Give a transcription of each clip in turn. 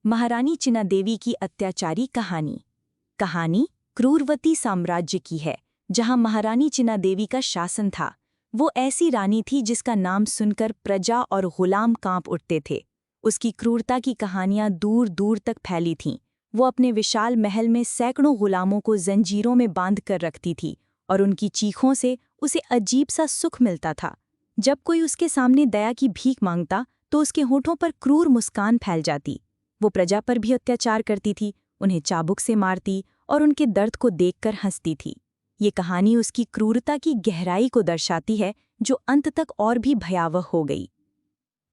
महारानी चिना देवी की अत्याचारी कहानी। कहानी क्रूरवती साम्राज्य की है, जहां महारानी चिना देवी का शासन था। वो ऐसी रानी थी जिसका नाम सुनकर प्रजा और गुलाम कांप उठते थे। उसकी क्रूरता की कहानियां दूर दूर तक फैली थीं। वो अपने विशाल महल में सैकड़ों गुलामों को जंजीरों में बांध कर रखती थी और उनकी चीखों से उसे अजीब सा सुख मिलता था। जब कोई उसके सामने दया की भीख मांगता तो उसके होठों पर क्रूर मुस्कान फैल जाती। वो प्रजा पर भी अत्याचार करती थी, उन्हें चाबुक से मारती और उनके दर्द को देखकर हंसती थी। ये कहानी उसकी क्रूरता की गहराई को दर्शाती है, जो अंत तक और भी भयावह हो गई।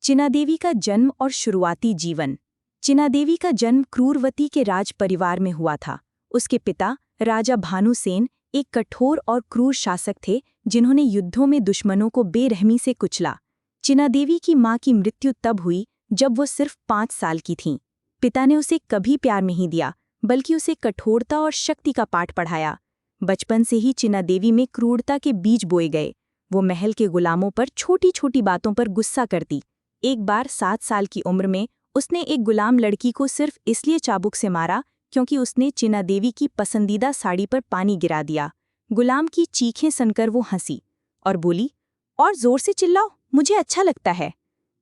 चिना देवी का जन्म और शुरुआती जीवन। चिना देवी का जन्म क्रूरवती के राज परिवार में हुआ था। उसके पिता राजा भानुसेन एक कठोर और क्रूर शासक थे, जिन्होंने युद्धों में दुश्मनों को बेरहमी से कुचला। चिना देवी की मां की मृत्यु तब हुई जब वो सिर्फ 5 साल की थीं। पिता ने उसे कभी प्यार नहीं दिया, बल्कि उसे कठोरता और शक्ति का पाठ पढ़ाया। बचपन से ही चिना देवी में क्रूरता के बीज बोए गए। वो महल के गुलामों पर छोटी छोटी बातों पर गुस्सा करती। एक बार 7 साल की उम्र में उसने एक गुलाम लड़की को सिर्फ इसलिए चाबुक से मारा क्योंकि उसने चिना देवी की पसंदीदा साड़ी पर पानी गिरा दिया। गुलाम की चीखें सुनकर वो हंसी और बोली, और जोर से चिल्लाओ, मुझे अच्छा लगता है।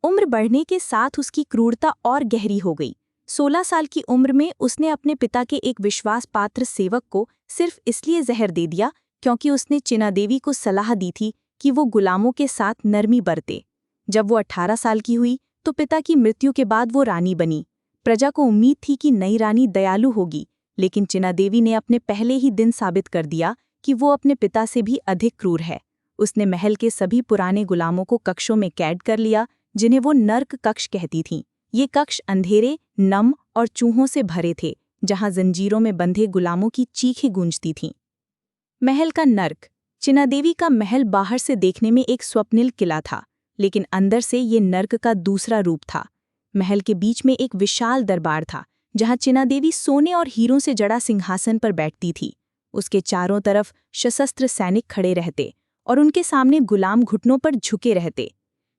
उम्र बढ़ने के साथ उसकी क्रूरता और गहरी हो गई। 16 साल की उम्र में उसने अपने पिता के एक विश्वास पात्र सेवक को सिर्फ इसलिए जहर दे दिया क्योंकि उसने चिना देवी को सलाह दी थी कि वो गुलामों के साथ नरमी बरते। जब वो 18 साल की हुई तो पिता की मृत्यु के बाद वो रानी बनी। प्रजा को उम्मीद थी कि नई रानी दयालु होगी, लेकिन चिना देवी ने अपने पहले ही दिन साबित कर दिया कि वो अपने पिता से भी अधिक क्रूर है। उसने महल के सभी पुराने गुलामों को कक्षों में कैद कर लिया, जिन्हें वो नर्क कक्ष कहती थीं। ये कक्ष अंधेरे, नम और चूहों से भरे थे, जहां जंजीरों में बंधे गुलामों की चीखें गूंजती थीं। महल का नर्क। चिना देवी का महल बाहर से देखने में एक स्वप्निल किला था, लेकिन अंदर से ये नर्क का दूसरा रूप था। महल के बीच में एक विशाल दरबार था, जहां चिना देवी सोने और हीरों से जड़ा सिंहासन पर बैठती थी। उसके चारों तरफ सशस्त्र सैनिक खड़े रहते और उनके सामने गुलाम घुटनों पर झुके रहते।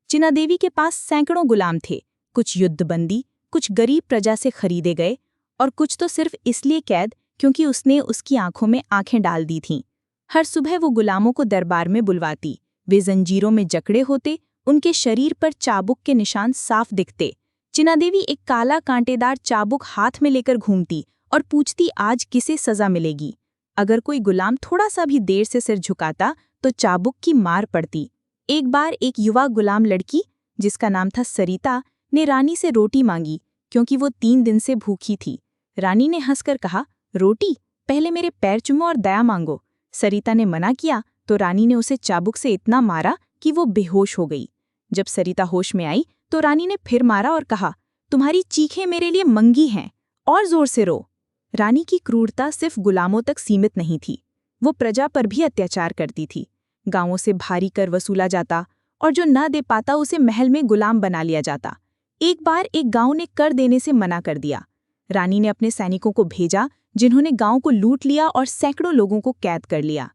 चिना देवी के पास सैकड़ों गुलाम थे, कुछ युद्धबंदी, कुछ गरीब प्रजा से खरीदे गए और कुछ तो सिर्फ इसलिए कैद क्योंकि उसने उसकी आंखों में आंखें डाल दी थीं। हर सुबह वो गुलामों को दरबार में बुलवाती। वे जंजीरों में जकड़े होते, उनके शरीर पर चाबुक के निशान साफ दिखते। चिना देवी एक काला कांटेदार चाबुक हाथ में लेकर घूमती और पूछती, आज किसे सजा मिलेगी। अगर कोई गुलाम थोड़ा सा भी देर से सिर झुकाता तो चाबुक की मार पड़ती। एक बार एक युवा गुलाम लड़की, जिसका नाम था सरिता, ने रानी से रोटी मांगी क्योंकि वो 3 दिन से भूखी थी। रानी ने हंसकर कहा, रोटी? पहले मेरे पैर चूमो और दया मांगो। सरिता ने मना किया तो रानी ने उसे चाबुक से इतना मारा कि वो बेहोश हो गई। जब सरिता होश में आई तो रानी ने फिर मारा और कहा, तुम्हारी चीखें मेरे लिए मंगी हैं, और जोर से रो। रानी की क्रूरता सिर्फ गुलामों तक सीमित नहीं थी, वो प्रजा पर भी अत्याचार करती थी। गांवों से भारी कर वसूला जाता और जो न दे पाता उसे महल में गुलाम बना लिया जाता। एक बार एक गांव ने कर देने से मना कर दिया। रानी ने अपने सैनिकों को भेजा, जिन्होंने गांव को लूट लिया और सैकड़ों लोगों को कैद कर लिया।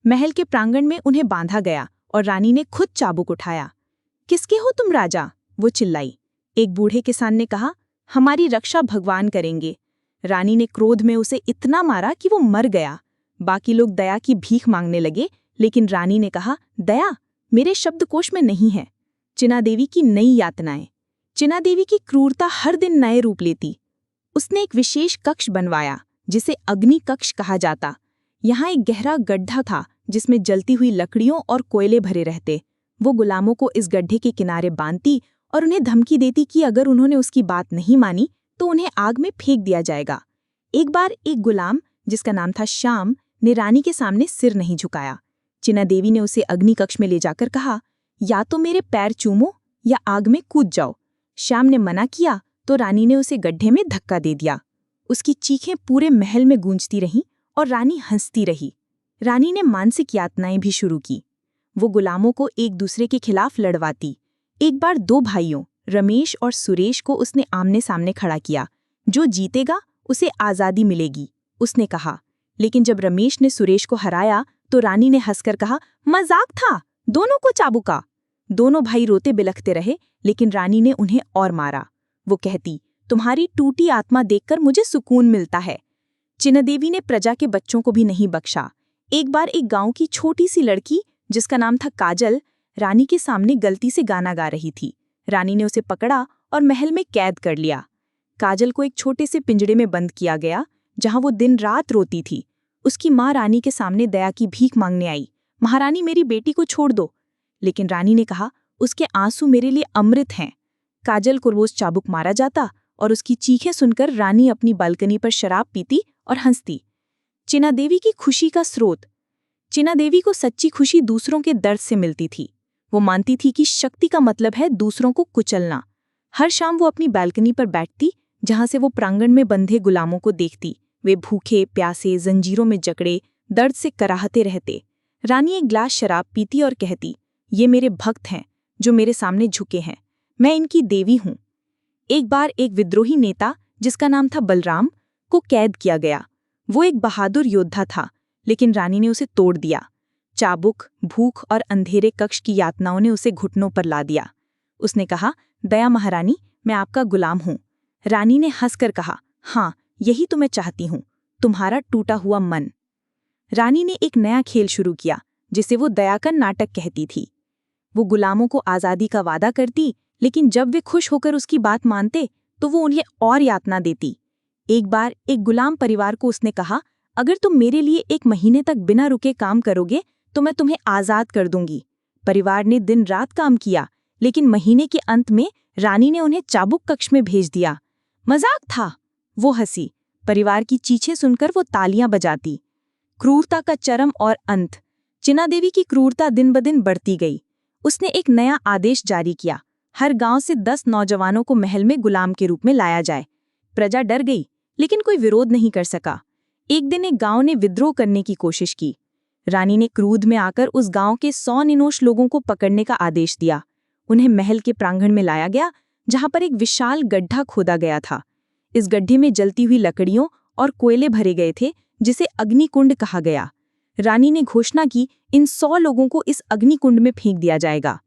महल के प्रांगण में उन्हें बांधा गया और रानी ने खुद चाबुक उठाया। किसके हो तुम राजा? वो चिल्लाई। एक बूढ़े किसान ने कहा, हमारी रक्षा भगवान करेंगे। रानी ने क्रोध में उसे इतना मारा कि वो मर गया। बाकी लोग दया की भीख मांगने लगे, लेकिन रानी ने कहा, दया मेरे शब्दकोश में नहीं है। चिना देवी की नई यातनाएं। चिना देवी की क्रूरता हर दिन नए रूप लेती। उसने एक विशेष कक्ष बनवाया, जिसे अग्नि कक्ष कहा जाता। यहाँ एक गहरा गड्ढा था, जिसमें जलती हुई लकड़ियों और कोयले भरे रहते। वो गुलामों को इस गड्ढे के किनारे बांधती और उन्हें धमकी देती कि अगर उन्होंने उसकी बात नहीं मानी तो उन्हें आग में फेंक दिया जाएगा। एक बार एक गुलाम, जिसका नाम था श्याम, ने रानी के सामने सिर नहीं झुकाया। चिना देवी ने उसे अग्नि कक्ष में ले जाकर कहा, या तो मेरे पैर चूमो या आग में कूद जाओ। श्याम ने मना किया तो रानी ने उसे गड्ढे में धक्का दे दिया। उसकी चीखें पूरे महल में गूंजती रहीं और रानी हंसती रही। रानी ने मानसिक यातनाएं भी शुरू की। वो गुलामों को एक दूसरे के खिलाफ लड़वाती। एक बार 2 भाइयों रमेश और सुरेश को उसने आमने सामने खड़ा किया। जो जीतेगा उसे आज़ादी मिलेगी, उसने कहा। लेकिन जब रमेश ने सुरेश को हराया तो रानी ने हंसकर कहा, मजाक था, दोनों को चाबुका। दोनों भाई रोते बिलखते रहे, लेकिन रानी ने उन्हें और मारा। वो कहती, तुम्हारी टूटी आत्मा देखकर मुझे सुकून मिलता है। चिन्नादेवी ने प्रजा के बच्चों को भी नहीं बख्शा। एक बार एक गांव की छोटी सी लड़की, जिसका नाम था काजल, रानी के सामने गलती से गाना गा रही थी। रानी ने उसे पकड़ा और महल में कैद कर लिया। काजल को एक छोटे से पिंजड़े में बंद किया गया, जहां वो दिन रात रोती थी। उसकी माँ रानी के सामने दया की भीख मांगने आई। महारानी, मेरी बेटी को छोड़ दो। लेकिन रानी ने कहा, उसके आंसू मेरे लिए अमृत हैं। काजल को रोज चाबुक मारा जाता और उसकी चीखें सुनकर रानी अपनी बालकनी पर शराब पीती और हंसती। चिन्नादेवी की खुशी का स्रोत। चिन्नादेवी को सच्ची खुशी दूसरों के दर्द से मिलती थी। वो मानती थी कि शक्ति का मतलब है दूसरों को कुचलना। हर शाम वो अपनी बालकनी पर बैठती, जहां से वो प्रांगण में बंधे गुलामों को देखती। वे भूखे प्यासे जंजीरों में जकड़े दर्द से कराहते रहते। रानी एक ग्लास शराब पीती और कहती, ये मेरे भक्त हैं जो मेरे सामने झुके हैं, मैं इनकी देवी हूं। एक बार एक विद्रोही नेता, जिसका नाम था बलराम, को कैद किया गया। वो एक बहादुर योद्धा था, लेकिन रानी ने उसे तोड़ दिया। चाबुक, भूख और अंधेरे कक्ष की यातनाओं ने उसे घुटनों पर ला दिया। उसने कहा, दया महारानी, मैं आपका गुलाम हूं। रानी ने हंसकर कहा, हाँ, यही तो मैं चाहती हूं, तुम्हारा टूटा हुआ मन। रानी ने एक नया खेल शुरू किया, जिसे वो दया का नाटक कहती थी। वो गुलामों को आज़ादी का वादा करती, लेकिन जब वे खुश होकर उसकी बात मानते तो वो उन्हें और यातना देती। एक बार एक गुलाम परिवार को उसने कहा, अगर तुम मेरे लिए 1 महीने तक बिना रुके काम करोगे तो मैं तुम्हें आज़ाद कर दूंगी। परिवार ने दिन रात काम किया, लेकिन महीने के अंत में रानी ने उन्हें चाबुक कक्ष में भेज दिया। मजाक था, वो हंसी। परिवार की चीखें सुनकर वो तालियां बजाती। क्रूरता का चरम और अंत। चिन्नादेवी की क्रूरता दिन ब दिन बढ़ती गई। उसने एक नया आदेश जारी किया, हर गांव से 10 नौजवानों को महल में गुलाम के रूप में लाया जाए। प्रजा डर गई, लेकिन कोई विरोध नहीं कर सका। एक दिन एक गांव ने विद्रोह करने की कोशिश की। रानी ने क्रोध में आकर उस गांव के 100 निर्दोष लोगों को पकड़ने का आदेश दिया। उन्हें महल के प्रांगण में लाया गया, जहां पर एक विशाल गड्ढा खोदा गया था। इस गड्ढे में जलती हुई लकड़ियों और कोयले भरे गए थे, जिसे अग्निकुंड कहा गया। रानी ने घोषणा की, इन 100 लोगों को इस अग्निकुंड में फेंक दिया जाएगा।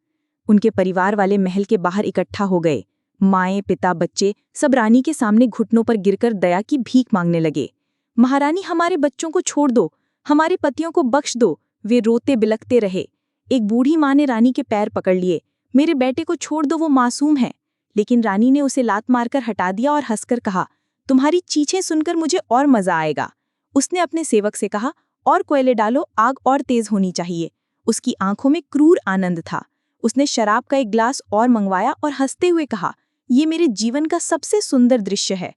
उनके परिवार वाले महल के बाहर इकट्ठा हो गए। माएँ, पिता, बच्चे सब रानी के सामने घुटनों पर गिरकर दया की भीख मांगने लगे। महारानी, हमारे बच्चों को छोड़ दो, हमारे पतियों को बख्श दो। वे रोते बिलखते रहे। एक बूढ़ी माँ ने रानी के पैर पकड़ लिए, मेरे बेटे को छोड़ दो, वो मासूम है। लेकिन रानी ने उसे लात मारकर हटा दिया और हंसकर कहा, तुम्हारी चीखें सुनकर मुझे और मजा आएगा। उसने अपने सेवक से कहा, और कोयले डालो, आग और तेज होनी चाहिए। उसकी आंखों में क्रूर आनंद था। उसने शराब का एक ग्लास और मंगवाया और हंसते हुए कहा, ये मेरे जीवन का सबसे सुंदर दृश्य है।